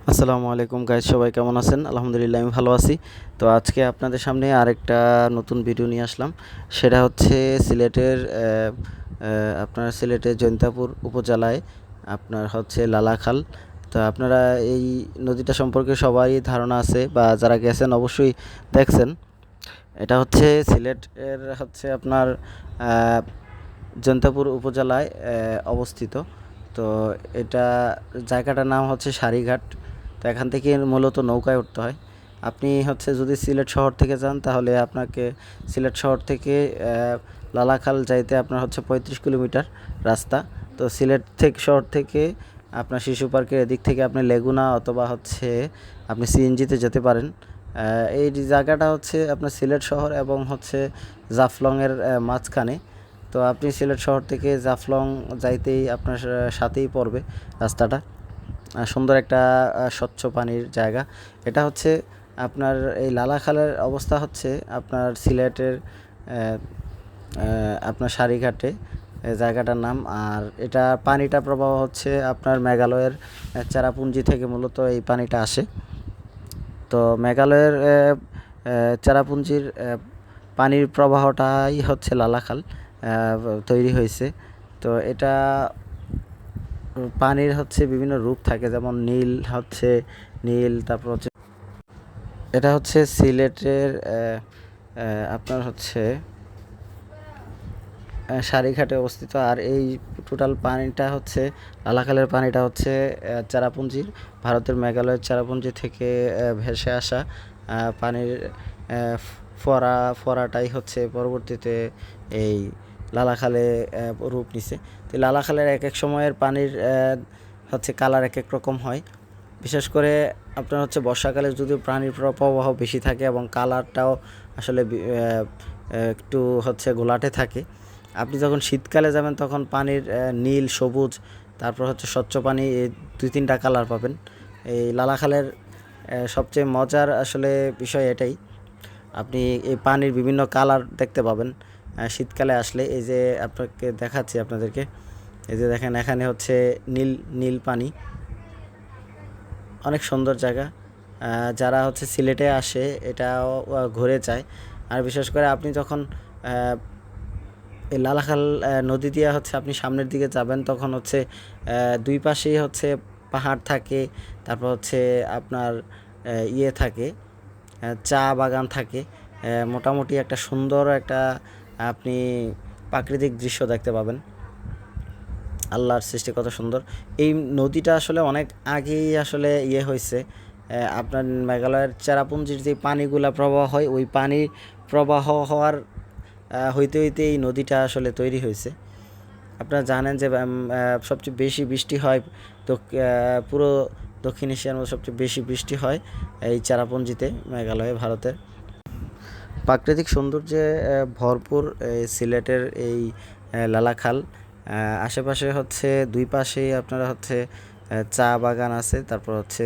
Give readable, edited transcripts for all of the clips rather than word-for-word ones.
আসসালামু আলাইকুম গাইস, সবাই কেমন আছেন? আলহামদুলিল্লাহ আমি ভালো আছি। তো আজকে আপনাদের সামনে আরেকটা নতুন ভিডিও নিয়ে আসলাম। সেটা হচ্ছে সিলেটের আপনার সিলেটের জৈন্তাপুর উপজেলায় আপনার হচ্ছে লালাখাল। তো আপনারা এই নদীটা সম্পর্কে সবারই ধারণা আছে বা যারা গেছেন অবশ্যই দেখছেন। এটা হচ্ছে সিলেটের হচ্ছে আপনার জৈন্তাপুর উপজেলায় অবস্থিত। তো এটা জায়গাটার নাম হচ্ছে সারিঘাট। তো এখান থেকে মূলত নৌকায় উঠতে হয়। আপনি হচ্ছে যদি সিলেট শহর থেকে যান তাহলে আপনাকে সিলেট শহর থেকে লালাখাল যাইতে আপনার হচ্ছে 35 কিলোমিটার রাস্তা। তো সিলেট থেকে শহর থেকে আপনার শিশু পার্কের এদিক থেকে আপনি লেগুনা অথবা হচ্ছে আপনি সিএনজিতে যেতে পারেন। এই জায়গাটা হচ্ছে আপনার সিলেট শহর এবং হচ্ছে জাফলংয়ের মাঝখানে। তো আপনি সিলেট শহর থেকে জাফলং যাইতেই আপনার সাথেই পড়বে রাস্তাটা। সুন্দর একটা স্বচ্ছ পানির জায়গা। এটা হচ্ছে আপনার এই লালাখালের অবস্থা হচ্ছে আপনার সিলেটের আপনার সারিঘাটে জায়গাটার নাম। আর এটা পানিটা প্রবাহ হচ্ছে আপনার মেঘালয়ের চেরাপুঞ্জি থেকে মূলত এই পানিটা আসে। তো মেঘালয়ের চেরাপুঞ্জির পানির প্রবাহটাই হচ্ছে লালাখাল তৈরি হয়েছে। তো এটা পানির হচ্ছে বিভিন্ন রূপ থাকে, যেমন নীল, তারপর হচ্ছে এটা হচ্ছে সিলেটের আপনার হচ্ছে সারিঘাটে অবস্থিত। আর এই টোটাল পানিটা হচ্ছে লালাখালের পানিটা হচ্ছে চেরাপুঞ্জির ভারতের মেঘালয়ের চেরাপুঞ্জি থেকে ভেসে আসা পানির ফোয়ারাটাই হচ্ছে পরবর্তীতে এই লালাখালে রূপ নিছে। তো লালাখালের এক এক সময়ের পানির হচ্ছে কালার এক এক রকম হয়। বিশেষ করে আপনার হচ্ছে বর্ষাকালে যদিও পানির প্রবাহ বেশি থাকে এবং কালারটাও আসলে একটু হচ্ছে ঘোলাটে থাকে। আপনি যখন শীতকালে যাবেন তখন পানির নীল, সবুজ, তারপর হচ্ছে স্বচ্ছ পানি, এই 2-3টা কালার পাবেন। এই লালাখালের সবচেয়ে মজার আসলে বিষয় এটাই, আপনি এই পানির বিভিন্ন কালার দেখতে পাবেন শীতকালে আসলে। এই যে আপনাকে দেখাচ্ছি আপনাদেরকে, এই যে দেখেন এখানে হচ্ছে নীল নীল পানি, অনেক সুন্দর জায়গা। যারা হচ্ছে সিলেটে আসে এটাও ঘুরে যায়। আর বিশেষ করে আপনি যখন এই লালাখাল নদী দিয়ে হচ্ছে আপনি সামনের দিকে যাবেন তখন হচ্ছে দুই পাশেই হচ্ছে পাহাড় থাকে, তারপর হচ্ছে আপনার ইয়ে থাকে, চা বাগান থাকে। মোটামুটি একটা সুন্দর একটা আপনি প্রাকৃতিক দৃশ্য দেখতে পাবেন। আল্লাহর সৃষ্টি কত সুন্দর। এই নদীটা আসলে অনেক আগেই আসলে ইয়ে হয়েছে। আপনার মেঘালয়ের চেরাপুঞ্জির যে পানিগুলা প্রবাহ হয় ওই পানি প্রবাহ হওয়ার হইতে হইতে এই নদীটা আসলে তৈরি হয়েছে। আপনারা জানেন যে সবচেয়ে বেশি বৃষ্টি হয় তো পুরো দক্ষিণ এশিয়ার মধ্যে সবচেয়ে বেশি বৃষ্টি হয় এই চেরাপুঞ্জিতে, মেঘালয়ে, ভারতের। প্রাকৃতিক সৌন্দর্যে ভরপুর এই সিলেটের এই লালাখাল। আশেপাশে হচ্ছে দুই পাশেই আপনারা হচ্ছে চা বাগান আছে, তারপর হচ্ছে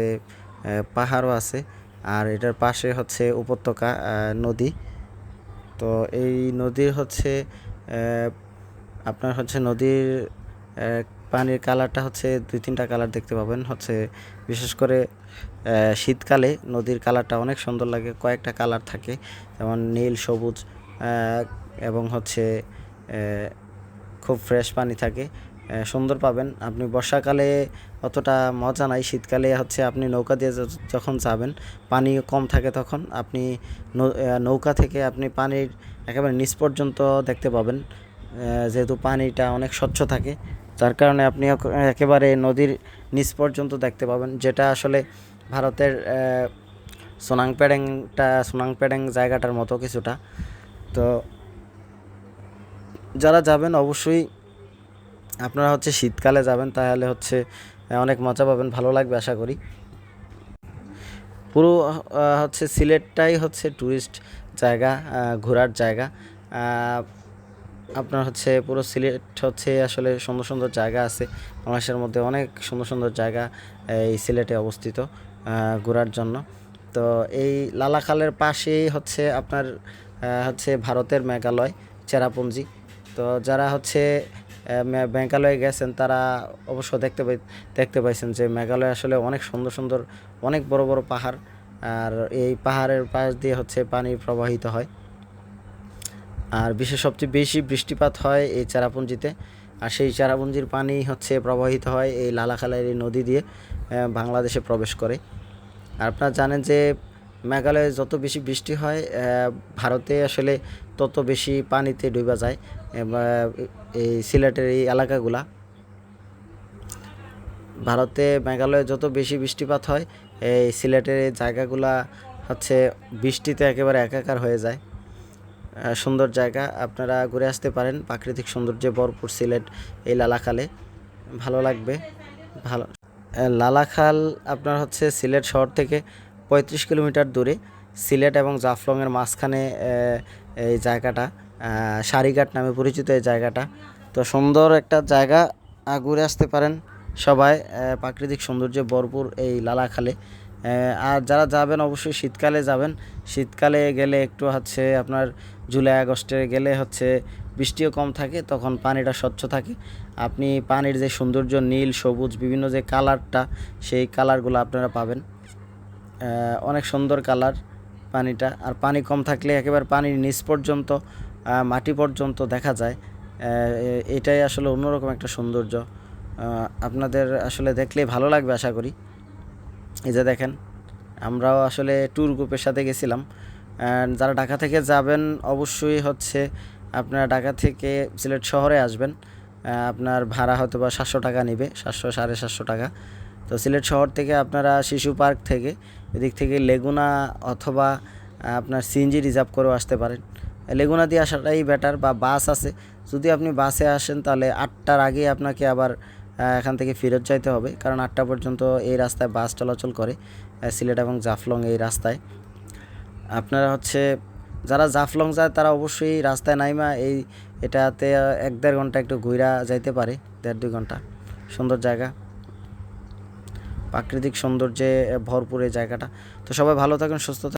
পাহাড়ও আছে। আর এটার পাশে হচ্ছে উপত্যকা নদী। তো এই নদীর হচ্ছে আপনার হচ্ছে নদীর পানির কালারটা হচ্ছে 2-3টা কালার দেখতে পাবেন। হচ্ছে বিশেষ করে শীতকালে নদীর কালারটা অনেক সুন্দর লাগে, কয়েকটা কালার থাকে, যেমন নীল, সবুজ, এবং হচ্ছে খুব ফ্রেশ পানি থাকে, সুন্দর পাবেন। আপনি বর্ষাকালে অতটা মজা নাই, শীতকালে হচ্ছে আপনি নৌকা দিয়ে যখন যাবেন পানি কম থাকে তখন আপনি নৌকা থেকে আপনি পানির একেবারে নিচ পর্যন্ত দেখতে পাবেন। যেহেতু পানিটা অনেক স্বচ্ছ থাকে যার কারণে আপনি একেবারে নদীর নিচ পর্যন্ত দেখতে পাবেন, যেটা আসলে ভারতের সোনাংপেড়েং জায়গাটার মতো কিছুটা। তো যারা যাবেন অবশ্যই আপনারা হচ্ছে শীতকালে যাবেন, তাহলে হচ্ছে অনেক মজা পাবেন, ভালো লাগবে আশা করি। পুরো হচ্ছে সিলেটটাই হচ্ছে ট্যুরিস্ট জায়গা, ঘোরার জায়গা। আপনার হচ্ছে পুরো সিলেট হচ্ছে আসলে সুন্দর সুন্দর জায়গা আছে। বাংলাদেশের মধ্যে অনেক সুন্দর সুন্দর জায়গা এই সিলেটে অবস্থিত ঘোরার জন্য। তো এই লালাখালের পাশেই হচ্ছে আপনার হচ্ছে ভারতের মেঘালয় চেরাপুঞ্জি। তো যারা হচ্ছে মেঘালয়ে গেছেন তারা অবশ্য দেখতে পাইছেন যে মেঘালয় আসলে অনেক সুন্দর সুন্দর অনেক বড় বড় পাহাড়, আর এই পাহাড়ের পাশ দিয়ে হচ্ছে পানি প্রবাহিত হয়। আর সবচেয়ে বেশি বৃষ্টিপাত হয় এই চেরাপুঞ্জিতে, আর সেই চেরাপুঞ্জির পানি হচ্ছে প্রবাহিত হয় এই লালাখালের এই নদী দিয়ে বাংলাদেশে প্রবেশ করে। আর আপনারা জানেন যে মেঘালয়ে যত বেশি বৃষ্টি হয় ভারতে আসলে তত বেশি পানিতে ডুবা যায় এই সিলেটের এই এলাকাগুলা। ভারতে মেঘালয়ে যত বেশি বৃষ্টিপাত হয় এই সিলেটের এই জায়গাগুলা হচ্ছে বৃষ্টিতে একেবারে একাকার হয়ে যায়। সুন্দর জায়গা, আপনারা ঘুরে আসতে পারেন, প্রাকৃতিক সৌন্দর্যে ভরপুর সিলেট এই লালাখালে, ভালো লাগবে। ভালো লালাখাল আপনার হচ্ছে সিলেট শহর থেকে 35 কিলোমিটার দূরে, সিলেট এবং জাফলংয়ের মাঝখানে এই জায়গাটা, সারিঘাট নামে পরিচিত এই জায়গাটা। তো সুন্দর একটা জায়গা, ঘুরে আসতে পারেন সবাই, প্রাকৃতিক সৌন্দর্যে ভরপুর এই লালাখালে। আর যারা যাবেন অবশ্যই শীতকালে যাবেন, শীতকালে গেলে একটু হচ্ছে আপনার জুলাই আগস্টে গেলে হচ্ছে বৃষ্টিও কম থাকে, তখন পানিটা স্বচ্ছ থাকে, আপনি পানির যে সৌন্দর্য নীল সবুজ বিভিন্ন যে কালারটা সেই কালারগুলো আপনারা পাবেন, অনেক সুন্দর কালার পানিটা। আর পানি কম থাকলে একেবারে পানির নিচ পর্যন্ত মাটি পর্যন্ত দেখা যায়, এটাই আসলে অন্যরকম একটা সৌন্দর্য, আপনাদের আসলে দেখলেই ভালো লাগবে আশা করি। এই যে দেখেন, আমরাও আসলে ট্যুর গ্রুপের সাথে গেছিলাম। যারা ঢাকা থেকে যাবেন অবশ্যই হচ্ছে আপনারা ঢাকা থেকে সিলেট শহরে আসবেন, আপনার ভাড়া হয়তো বা 700 টাকা নেবে, 700-750 টাকা। তো সিলেট শহর থেকে আপনারা শিশু পার্ক থেকে এদিক থেকে লেগুনা অথবা আপনার সিএনজি রিজার্ভ করেও আসতে পারেন। লেগুনা দিয়ে আসাটাই বেটার, বা বাস আছে, যদি আপনি বাসে আসেন তাহলে 8টার আগে আপনাকে আবার এখান থেকে ফেরত যাইতে হবে, কারণ 8টা পর্যন্ত এই রাস্তায় বাস চলাচল করে সিলেট এবং জাফলং এই রাস্তায়। আপনারা হচ্ছে যারা জাফলং যায় তারা অবশ্যই রাস্তায় নাইমা এটাতে 1-1.5 ঘন্টা একটু ঘুরা যাইতে পারে, 1.5-2 ঘন্টা। সুন্দর জায়গা, প্রাকৃতিক সৌন্দর্যে ভরপুর এই জায়গাটা। তো সবাই ভালো থাকুন, সুস্থ থাকুন।